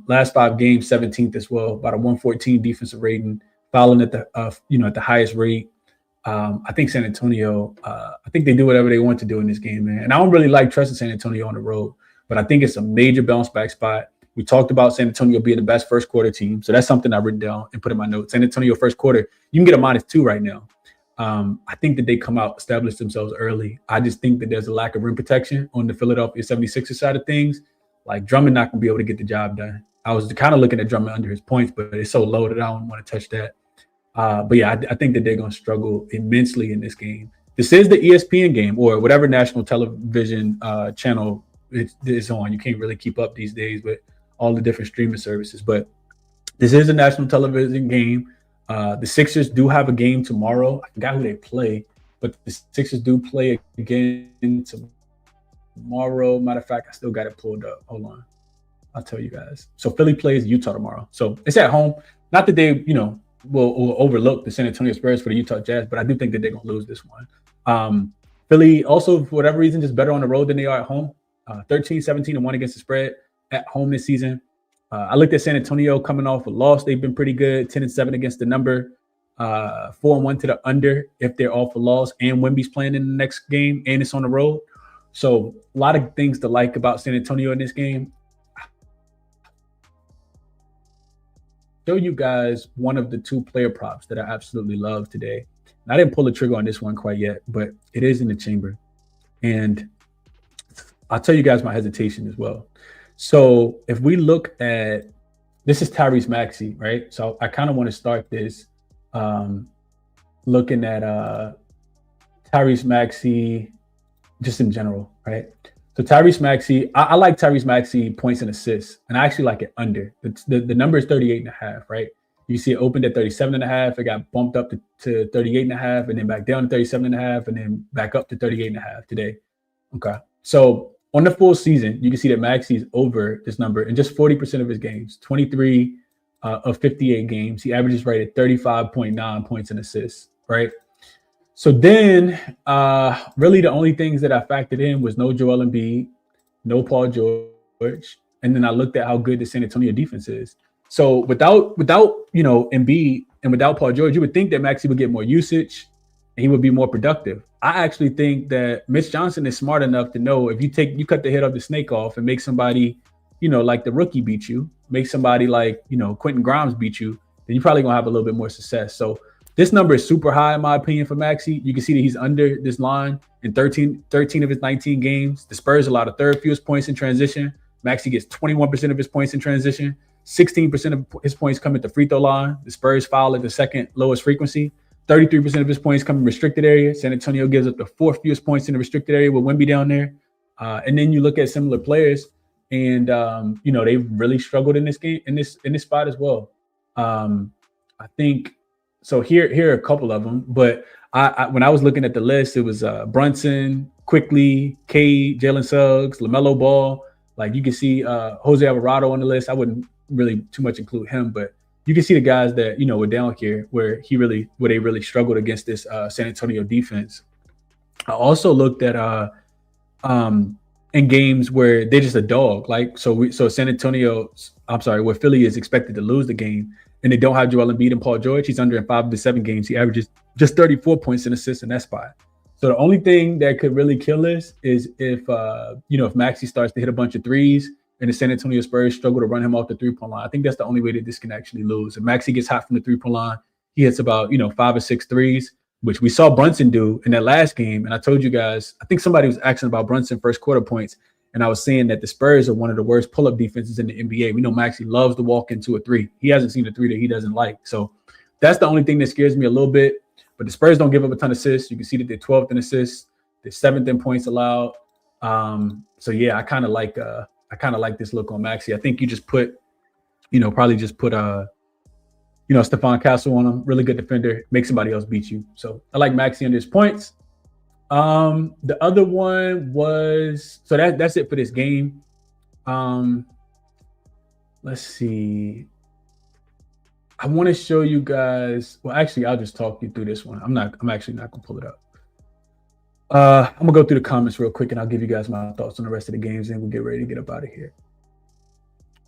Last 5 games 17th as well. About a 114 defensive rating, fouling at the highest rate. I think San Antonio. I think they do whatever they want to do in this game, man. And I don't really like trusting San Antonio on the road, but I think it's a major bounce back spot. We talked about San Antonio being the best first quarter team, so that's something I've written down and put in my notes. San Antonio first quarter, you can get a -2 right now. I think that they come out, establish themselves early. I just think that there's a lack of rim protection on the Philadelphia 76ers side of things. Like Drummond not going to be able to get the job done. I was kind of looking at Drummond under his points, but it's so low that I don't want to touch that. But yeah, I think that they're going to struggle immensely in this game. This is the ESPN game or whatever national television channel it's on. You can't really keep up these days with all the different streaming services, but this is a national television game. The Sixers do have a game tomorrow. I forgot who they play, but the Sixers do play again tomorrow. Matter of fact, I still got it pulled up. Hold on. I'll tell you guys. So Philly plays Utah tomorrow. So it's at home. Not that they, will overlook the San Antonio Spurs for the Utah Jazz, but I do think that they're going to lose this one. Philly also, for whatever reason, just better on the road than they are at home. 13-17-1 against the spread at home this season. I looked at San Antonio coming off a loss. They've been pretty good, 10-7 against the number, 4-1 to the under if they're off a loss, and Wemby's playing in the next game, and it's on the road. So a lot of things to like about San Antonio in this game. show you guys one of the two player props that I absolutely love today. And I didn't pull the trigger on this one quite yet, but it is in the chamber. And I'll tell you guys my hesitation as well. So if we look at this is Tyrese Maxey, right? So I kind of want to start this looking at Tyrese Maxey just in general, right? So Tyrese Maxey, I like Tyrese Maxey points and assists, and I actually like it under. The number is 38.5, right? You see it opened at 37.5. It got bumped up to 38.5, and then back down to 37.5, and then back up to 38.5 today. Okay. So on the full season, you can see that Maxey's over this number in just 40% of his games, 23 of 58 games. He averages right at 35.9 points and assists, right? So then really the only things that I factored in was no Joel Embiid, no Paul George, and then I looked at how good the San Antonio defense is. So without Embiid and without Paul George, you would think that Maxey would get more usage and he would be more productive. I actually think that Mitch Johnson is smart enough to know if you cut the head of the snake off and make somebody, like the rookie beat you, make somebody like, Quentin Grimes beat you, then you're probably going to have a little bit more success. So this number is super high, in my opinion, for Maxey. You can see that he's under this line in 13 of his 19 games. The Spurs allow the third fewest points in transition. Maxey gets 21% of his points in transition. 16% of his points come at the free throw line. The Spurs foul at the second lowest frequency. 33% of his points come in restricted area. San Antonio gives up the fourth fewest points in the restricted area with Wemby down there. And then you look at similar players, and they really struggled in this game, in this spot as well. I think. So here are a couple of them, but I when I was looking at the list, it was Brunson, Quickly, Cade, Jalen Suggs, LaMelo Ball. Like you can see Jose Alvarado on the list. I wouldn't really too much include him, but you can see the guys that were down here where they really struggled against this San Antonio defense. I also looked at in games where they're just a dog. Like so San Antonio, where Philly is expected to lose the game. And they don't have Joel Embiid and Paul George. He's under in 5 of the 7 games. He averages just 34 points and assists in that spot. So the only thing that could really kill this is if Maxey starts to hit a bunch of threes and the San Antonio Spurs struggle to run him off the three-point line. I think that's the only way that this can actually lose. If Maxey gets hot from the three-point line, he hits about 5 or 6 threes, which we saw Brunson do in that last game. And I told you guys, I think somebody was asking about Brunson first quarter points. And I was saying that the Spurs are one of the worst pull-up defenses in the NBA. We know Maxey loves to walk into a three. He hasn't seen a three that he doesn't like. So that's the only thing that scares me a little bit. But the Spurs don't give up a ton of assists. You can see that they're 12th in assists. They're 7th in points allowed. So yeah, I kind of like this look on Maxey. I think you just put, probably just put Stephon Castle on him. Really good defender. Make somebody else beat you. So I like Maxey under his points. The other one was that's it for this game. Let's see. I want to show you guys. Well, actually, I'll just talk you through this one. I'm actually not gonna pull it up. I'm gonna go through the comments real quick, and I'll give you guys my thoughts on the rest of the games, and we'll get ready to get up out of here.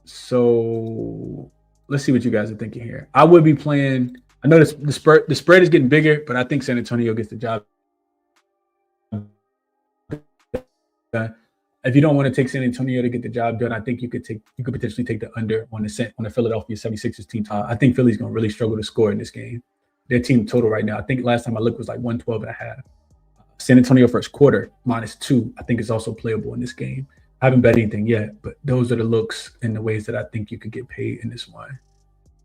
So let's see what you guys are thinking here. I would be playing. I know the spread is getting bigger, but I think San Antonio gets the job. If you don't want to take San Antonio to get the job done, I think you could potentially take the under on the Philadelphia 76ers team. I think Philly's going to really struggle to score in this game. Their team total right now, I think last time I looked was like 112.5. San Antonio first quarter -2, I think is also playable in this game. I haven't bet anything yet, but those are the looks and the ways that I think you could get paid in this one.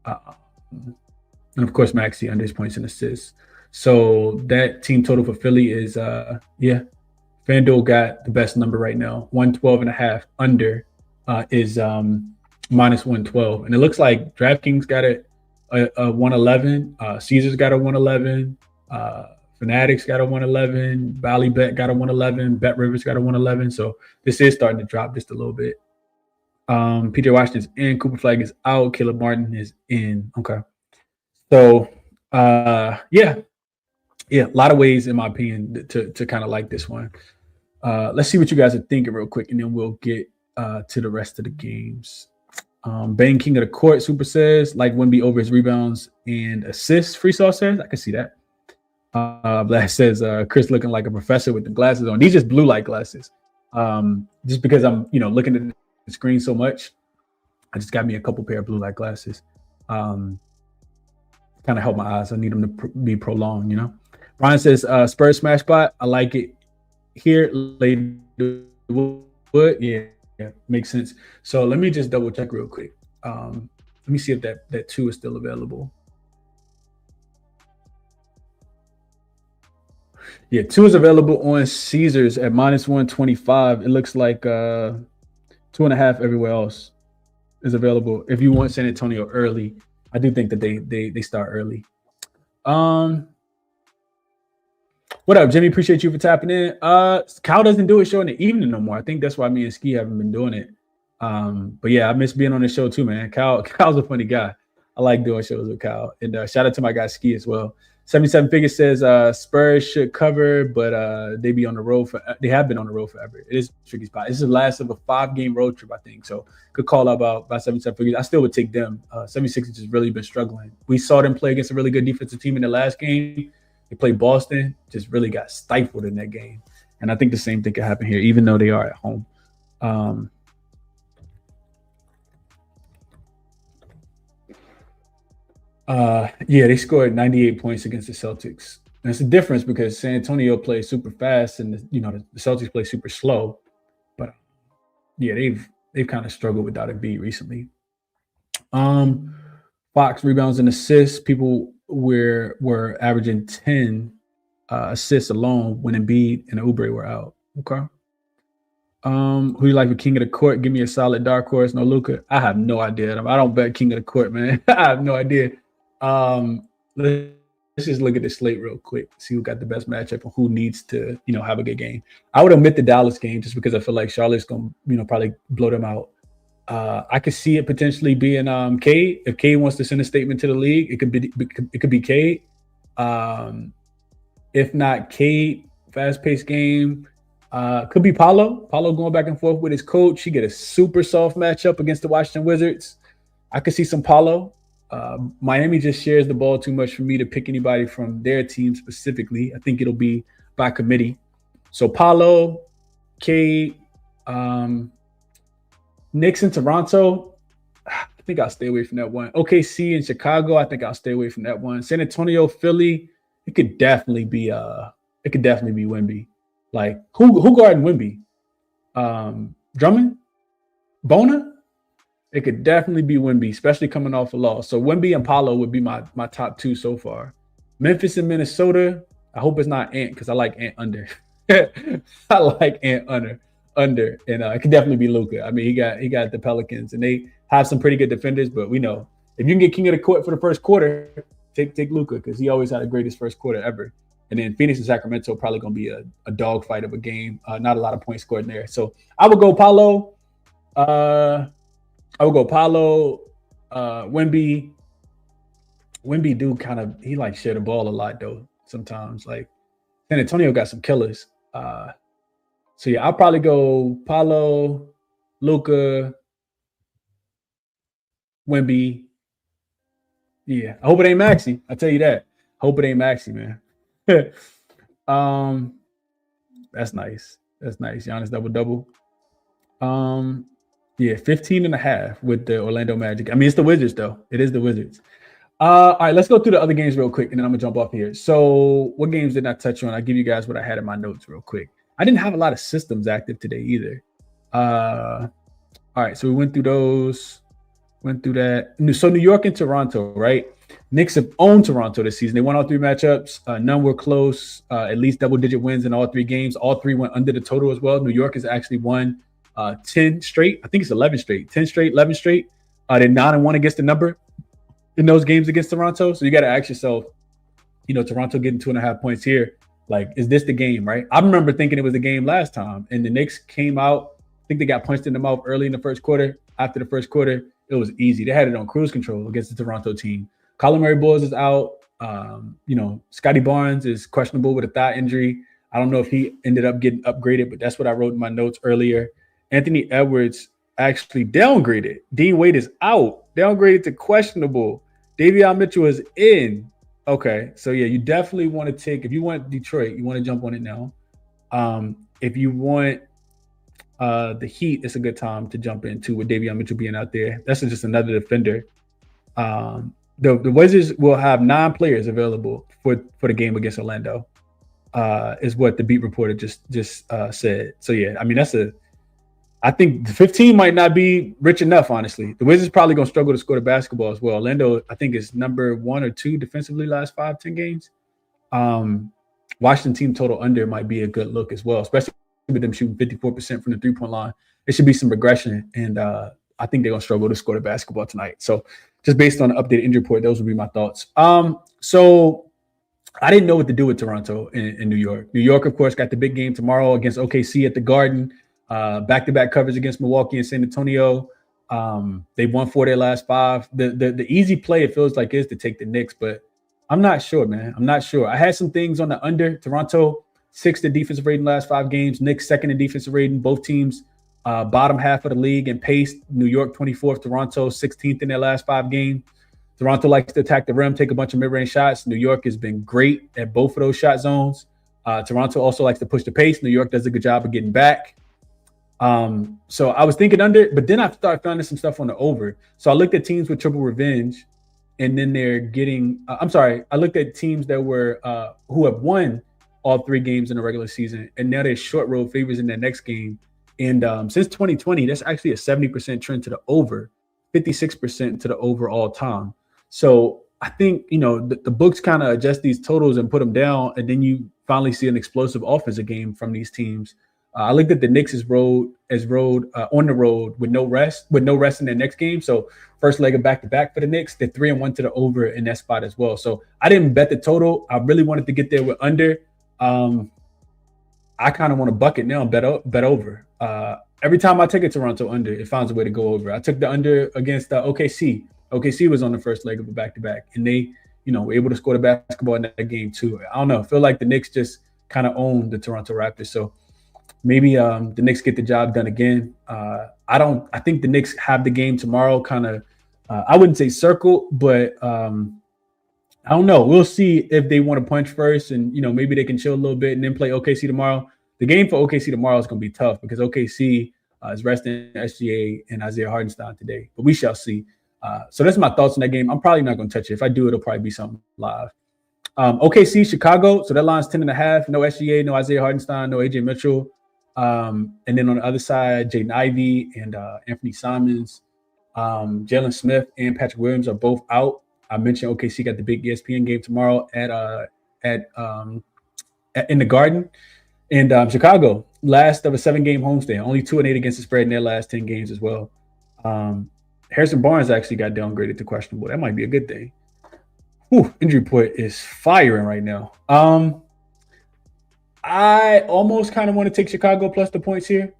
And of course, Maxey under his points and assists. So that team total for Philly is FanDuel got the best number right now. 112.5 under is -112. And it looks like DraftKings got a 111. Caesars got a 111. Fanatics got a 111. Ballybet got a 111. Bet Rivers got a 111. So this is starting to drop just a little bit. PJ Washington's in. Cooper Flag is out. Caleb Martin is in. Okay. So, yeah, a lot of ways, in my opinion, to kind of like this one. Let's see what you guys are thinking real quick, and then we'll get to the rest of the games. Bang King of the Court Super says, like Wemby over his rebounds and assists. Free Sauce says, I can see that. Black says, Chris looking like a professor with the glasses on. These just blue light glasses. Just because I'm, looking at the screen so much, I just got me a couple pair of blue light glasses. kind of help my eyes. I need them to be prolonged, you know. Brian says, Spurs smash spot. I like it here. Lady Wood. Yeah, makes sense. So let me just double check real quick. Let me see if that 2 is still available. Yeah, 2 is available on Caesars at -125. It looks like 2.5 everywhere else is available. If you want San Antonio early, I do think that they start early. What up, Jimmy? Appreciate you for tapping in. Kyle doesn't do a show in the evening no more. I think that's why me and Ski haven't been doing it. But yeah, I miss being on the show too, man. Kyle's a funny guy. I like doing shows with Kyle. And shout out to my guy Ski as well. 77 Figures says Spurs should cover, but they have been on the road forever. It is a tricky spot. This is the last of a 5-game road trip, I think. So good call out about 77 Figures. I still would take them. 76ers has really been struggling. We saw them play against a really good defensive team in the last game. They played Boston, just really got stifled in that game. And I think the same thing could happen here, even though they are at home. Yeah, they scored 98 points against the Celtics. And it's a difference because San Antonio plays super fast and the Celtics play super slow. But yeah, they've kind of struggled without a beat recently. Fox rebounds and assists. People were averaging 10 assists alone when Embiid and Oubre were out. Okay. Who you like for King of the Court? Give me a solid dark horse. No Luka. I have no idea. I don't bet King of the Court, man. I have no idea. Let's just look at the slate real quick. See who got the best matchup and who needs to, have a good game. I would omit the Dallas game just because I feel like Charlotte's gonna, probably blow them out. I could see it potentially being Cade. If Cade wants to send a statement to the league, it could be Cade. If not Cade, fast-paced game. Could be Paolo. Paolo going back and forth with his coach. He get a super soft matchup against the Washington Wizards. I could see some Paolo. Miami just shares the ball too much for me to pick anybody from their team specifically. I think it'll be by committee. So Paolo, Cade, Knicks in Toronto, I think I'll stay away from that one. OKC in Chicago, I think I'll stay away from that one. San Antonio, Philly, it could definitely be Wemby. Like who guarding Wemby? Drummond? Bona? It could definitely be Wemby, especially coming off a loss. So Wemby and Paolo would be my top 2 so far. Memphis and Minnesota, I hope it's not Ant because I like Ant under. I like Ant under. And it could definitely be Luka. I mean, he got the Pelicans, and they have some pretty good defenders. But we know if you can get King of the Court for the first quarter, take Luka because he always had the greatest first quarter ever. And then Phoenix and Sacramento probably going to be a dogfight of a game. Not a lot of points scored in there. So I would go Paolo. Wemby. Wemby do kind of he like share the ball a lot though. Sometimes like San Antonio got some killers. So yeah, I'll probably go Paolo, Luka, Wemby. Yeah, I hope it ain't Maxey. I tell you that. I hope it ain't Maxey, man. That's nice. That's nice. Giannis double. Yeah, 15.5 with the Orlando Magic. I mean, it's the Wizards though. It is the Wizards. All right, let's go through the other games real quick, and then I'm gonna jump off here. So, what games did I touch on? I'll give you guys what I had in my notes real quick. I didn't have a lot of systems active today either. All right, so we went through those. Went through that. So New York and Toronto, right? Knicks have owned Toronto this season. They won all 3 matchups. None were close. At least double-digit wins in all 3 games. All 3 went under the total as well. New York has actually won 10 straight. I think it's 11 straight. 10 straight, 11 straight. They're 9-1 against the number in those games against Toronto. So you got to ask yourself, Toronto getting 2.5 points here. Like, is this the game, right? I remember thinking it was the game last time. And the Knicks came out. I think they got punched in the mouth early in the first quarter. After the first quarter, it was easy. They had it on cruise control against the Toronto team. Colin Murray-Boyles is out. Scotty Barnes is questionable with a thigh injury. I don't know if he ended up getting upgraded, but that's what I wrote in my notes earlier. Anthony Edwards actually downgraded. Dean Wade is out. Downgraded to questionable. Davion Mitchell is in. Okay, so yeah, you definitely want to take, if you want Detroit, you want to jump on it now. If you want the Heat, it's a good time to jump into with Davion Mitchell being out there. That's just another defender. The Wizards will have 9 players available for the game against Orlando. Is what the beat reporter just said. So yeah, I mean I think the 15 might not be rich enough. Honestly, the Wizards probably gonna struggle to score the basketball as well. Orlando, I think, is number 1 or 2 defensively last 5-10 games. Washington team total under might be a good look as well, especially with them shooting 54% from the 3-point line. It should be some regression, and I think they're gonna struggle to score the basketball tonight. So just based on the updated injury report, those would be my thoughts. So I didn't know what to do with Toronto in New York. New York, of course, got the big game tomorrow against OKC at the Garden. Back-to-back coverage against Milwaukee and San Antonio. They won 4 of their last 5. The easy play, it feels like, is to take the Knicks, but I'm not sure, man. I'm not sure. I had some things on the under. Toronto, 6th in defensive rating last 5 games. Knicks, 2nd in defensive rating. Both teams bottom half of the league in pace. New York, 24th. Toronto, 16th in their last 5 games. Toronto likes to attack the rim, take a bunch of mid-range shots. New York has been great at both of those shot zones. Toronto also likes to push the pace. New York does a good job of getting back. So I was thinking under, but then I started finding some stuff on the over. So I looked at teams with triple revenge, and then they're getting I looked at teams that were who have won all 3 games in the regular season, and now they're short road favorites in their next game. And since 2020, that's actually a 70% trend to the over, 56% to the over all time. So I think, the books kind of adjust these totals and put them down, and then you finally see an explosive offensive game from these teams. I looked at the Knicks as on the road with no rest in their next game. So first leg of back-to-back for the Knicks. They're 3-1 to the over in that spot as well. So I didn't bet the total. I really wanted to get there with under. I kind of want to bucket now and bet over. Every time I take a Toronto under, it finds a way to go over. I took the under against OKC. OKC was on the first leg of a back-to-back, and they, were able to score the basketball in that game too. I don't know. I feel like the Knicks just kind of owned the Toronto Raptors. So maybe the Knicks get the job done again. I think the Knicks have the game tomorrow kind of, I wouldn't say circle, but I don't know. We'll see if they want to punch first and, maybe they can chill a little bit and then play OKC tomorrow. The game for OKC tomorrow is going to be tough because OKC is resting SGA and Isaiah Hartenstein today, but we shall see. So that's my thoughts on that game. I'm probably not going to touch it. If I do, it'll probably be something live. OKC, Chicago. So that line's 10.5. No SGA, no Isaiah Hartenstein, no AJ Mitchell. And then on the other side, Jaden Ivey and Anthony Simons, Jalen Smith and Patrick Williams are both out. I mentioned OKC got the big ESPN game tomorrow in the Garden. And Chicago, last of a 7-game homestand, only 2-8 against the spread in their last 10 games as well. Harrison Barnes actually got downgraded to questionable. That might be a good thing. Injury report is firing right now. I almost kind of want to take Chicago plus the points here.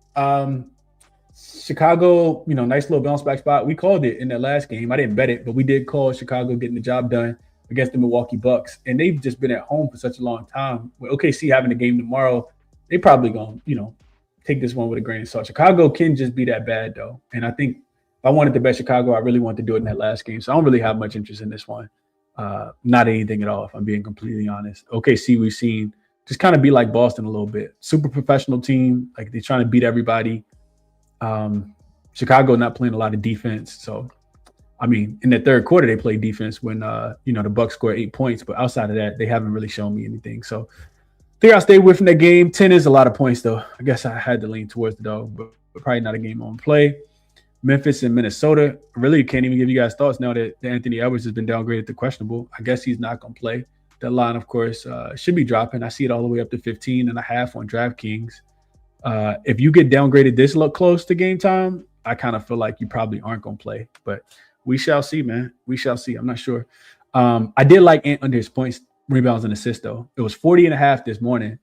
Chicago, nice little bounce back spot. We called it in that last game. I didn't bet it, but we did call Chicago getting the job done against the Milwaukee Bucks. And they've just been at home for such a long time. With OKC having a game tomorrow, they probably going to, take this one with a grain of salt. Chicago can just be that bad, though. And I think if I wanted to bet Chicago, I really wanted to do it in that last game. So I don't really have much interest in this one. Not anything at all, if I'm being completely honest. OKC, we've seen just kind of be like Boston a little bit. Super professional team. Like they're trying to beat everybody. Chicago not playing a lot of defense. So, I mean, in the third quarter, they played defense when, the Bucks scored 8 points. But outside of that, they haven't really shown me anything. So, I think I'll stay away from that game. 10 is a lot of points, though. I guess I had to lean towards the dog, but probably not a game on play. Memphis and Minnesota. I really can't even give you guys thoughts now that Anthony Edwards has been downgraded to questionable. I guess he's not going to play. That line, of course, should be dropping. I see it all the way up to 15.5 on DraftKings. If you get downgraded this close to game time, I kind of feel like you probably aren't going to play. But we shall see, man. We shall see. I'm not sure. I did like Ant under his points, rebounds, and assists, though. It was 40.5 this morning.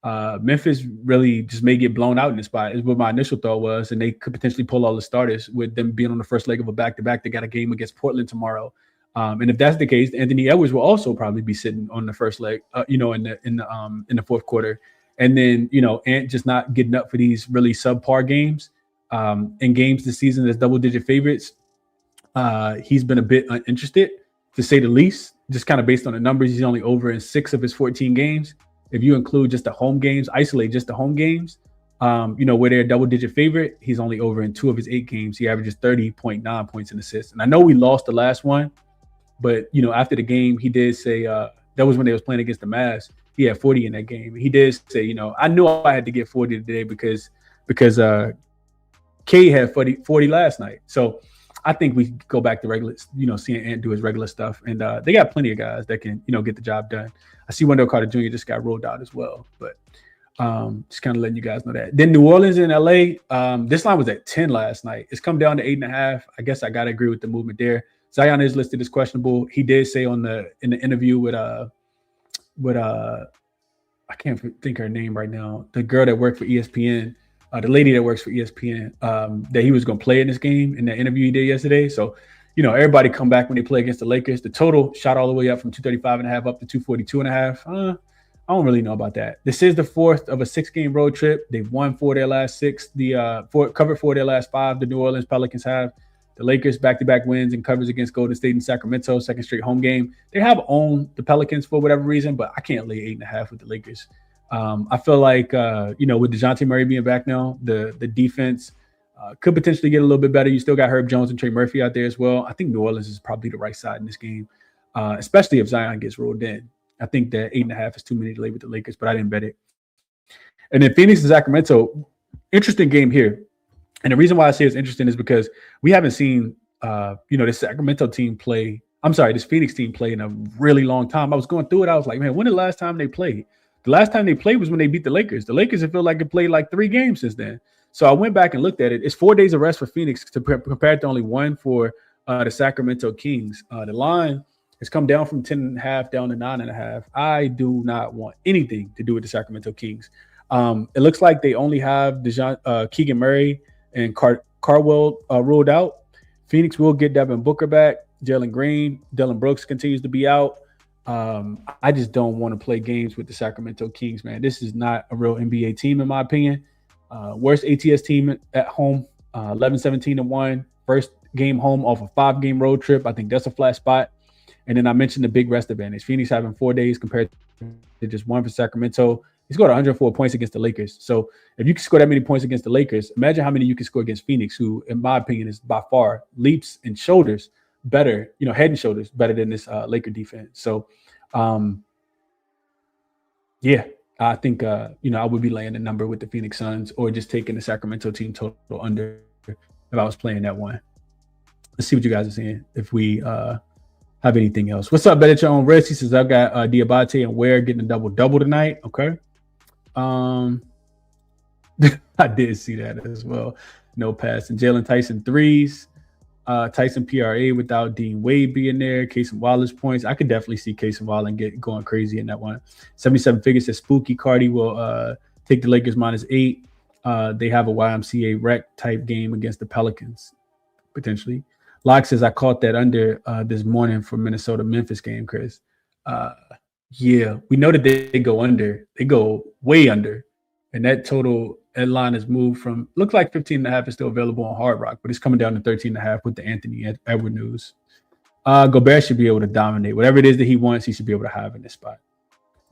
Memphis really just may get blown out in this spot is what my initial thought was, and they could potentially pull all the starters with them being on the first leg of a back-to-back. They got a game against Portland tomorrow. And if that's the case, Anthony Edwards will also probably be sitting on the first leg, in the fourth quarter. And then, Ant just not getting up for these really subpar games. In games this season as double-digit favorites, he's been a bit uninterested, to say the least, just kind of based on the numbers. He's only over in 6 of his 14 games. If you include just the home games, isolate just the home games, Where they're a double-digit favorite, he's only over in 2 of his 8 games. He averages 30.9 points and assists. And I know we lost the last one, but, after the game, he did say that was when they was playing against the Mavs. He had 40 in that game. He did say, I knew I had to get 40 today because K had 40 last night. So I think we go back to regular, seeing Ant do his regular stuff. And they got plenty of guys that can, get the job done. I see Wendell Carter Jr. just got rolled out as well. But just kind of letting you guys know that. Then New Orleans and LA, this line was at 10 last night. It's come down to 8.5. I guess I got to agree with the movement there. Zion is listed as questionable. He did say in the interview with I can't think her name right now, the girl that worked for ESPN, the lady that works for ESPN, that he was going to play in this game in the interview he did yesterday. So, everybody come back when they play against the Lakers. The total shot all the way up from 235.5 up to 242.5. I don't really know about that. This is the 4th of a 6-game road trip. They've won 4 of their last 6. Covered 4 of their last 5. The New Orleans Pelicans have. The Lakers back-to-back wins and covers against Golden State and Sacramento, second straight home game. They have owned the Pelicans for whatever reason, but I can't lay 8.5 with the Lakers. I feel like, with DeJounte Murray being back now, the defense could potentially get a little bit better. You still got Herb Jones and Trey Murphy out there as well. I think New Orleans is probably the right side in this game, especially if Zion gets rolled in. I think that 8.5 is too many to lay with the Lakers, but I didn't bet it. And then Phoenix and Sacramento, interesting game here. And the reason why I say it's interesting is because we haven't seen, this Sacramento team play. I'm sorry, this Phoenix team play in a really long time. I was going through it. I was like, man, when the last time they played? The last time they played was when they beat the Lakers. The Lakers have felt like it played like 3 games since then. So I went back and looked at it. It's 4 days of rest for Phoenix compared to only 1 for the Sacramento Kings. The line has come down from 10.5 down to 9.5. I do not want anything to do with the Sacramento Kings. It looks like they only have Keegan Murray and Carwell ruled out. Phoenix will get Devin Booker back. Jalen Green, Dylan Brooks continues to be out. I just don't want to play games with the Sacramento Kings, man. This is not a real NBA team, in my opinion. Worst ATS team at home, 11-17-1. First game home off a 5-game road trip. I think that's a flat spot. And then I mentioned the big rest advantage. Phoenix having 4 days compared to just 1 for Sacramento. He scored 104 points against the Lakers. So if you can score that many points against the Lakers, imagine how many you can score against Phoenix, who, in my opinion, is by far leaps and shoulders better, head and shoulders better than this Laker defense. So, I think, I would be laying the number with the Phoenix Suns or just taking the Sacramento team total under if I was playing that one. Let's see what you guys are saying if we have anything else. What's up, Bet at Your Own Risk? He says, I've got Diabate and Ware getting a double-double tonight. Okay. I did see that as well. No pass. And Jalen Tyson threes. Tyson PRA without Dean Wade being there. Casey Wallace points. I could definitely see Casey Wallace going crazy in that one. 77 figures says Spooky Cardi will take the Lakers -8. They have a YMCA rec type game against the Pelicans, potentially. Locke says, I caught that under this morning for Minnesota-Memphis game, Chris. Yeah, we know that they go under. They go way under. And that line has moved from, looks like 15.5 is still available on Hard Rock, but it's coming down to 13.5 with the Anthony Edward news. Gobert should be able to dominate. Whatever it is that he wants, he should be able to have in this spot.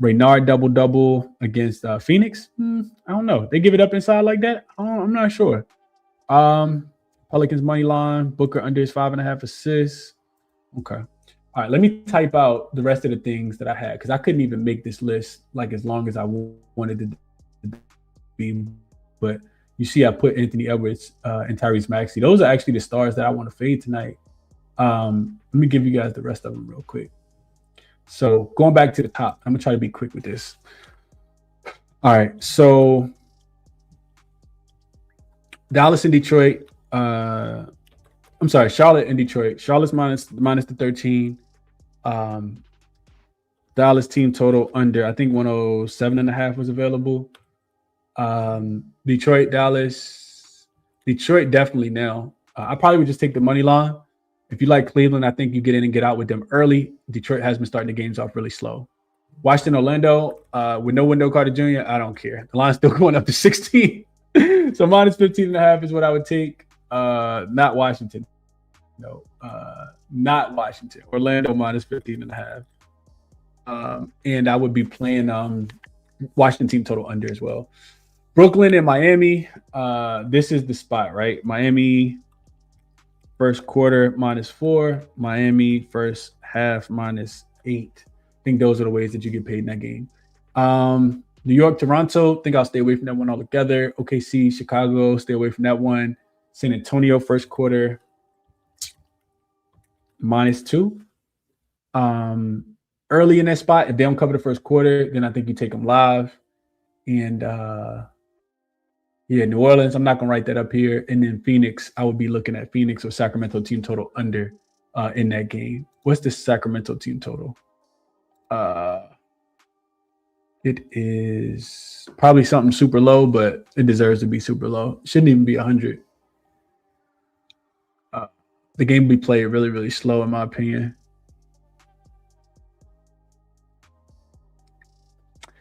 Raynard double-double against Phoenix. I don't know. They give it up inside like that? I'm not sure. Pelicans money line. Booker under his 5.5 assists. Okay. All right, let me type out the rest of the things that I had because I couldn't even make this list like as long as I wanted to be. But you see, I put Anthony Edwards and Tyrese Maxey. Those are actually the stars that I want to fade tonight. Let me give you guys the rest of them real quick. So going back to the top, I'm gonna try to be quick with this. All right, so Dallas and Detroit. I'm sorry, Charlotte and Detroit. Charlotte's minus the 13. Dallas team total under, I think 107.5 was available. Detroit, Dallas. Detroit definitely now. I probably would just take the money line. If you like Cleveland, I think you get in and get out with them early. Detroit has been starting the games off really slow. Washington, Orlando, with no Wendell Carter Jr., I don't care. The line's still going up to 16. So minus 15.5 is what I would take. Not Washington. No, not Washington. Orlando minus 15.5. And I would be playing Washington team total under as well. Brooklyn and Miami. This is the spot, right? Miami first quarter -4. Miami first half -8. I think those are the ways that you get paid in that game. New York, Toronto. I think I'll stay away from that one altogether. OKC, Chicago. Stay away from that one. San Antonio first quarter -2. Early in that spot, if they don't cover the first quarter, then I think you take them live. And New Orleans, I'm not going to write that up here. And then Phoenix, I would be looking at Phoenix or Sacramento team total under in that game. What's the Sacramento team total? It is probably something super low, but it deserves to be super low. It shouldn't even be 100. The game will be played really, really slow, in my opinion.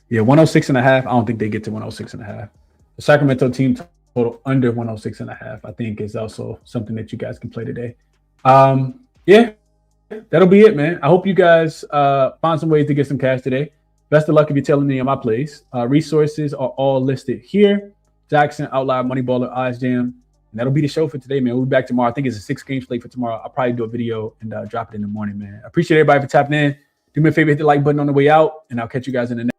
Yeah, 106.5. I don't think they get to 106.5. The Sacramento team total under 106.5, I think, is also something that you guys can play today. Yeah, that'll be it, man. I hope you guys find some ways to get some cash today. Best of luck if you're telling me on my plays. Resources are all listed here. Jackson, Outlier, Moneyballer, Eyes Jam. And that'll be the show for today, man. We'll be back tomorrow. I think it's a 6-game slate for tomorrow. I'll probably do a video and drop it in the morning, man. I appreciate everybody for tapping in. Do me a favor, hit the like button on the way out, and I'll catch you guys in the next.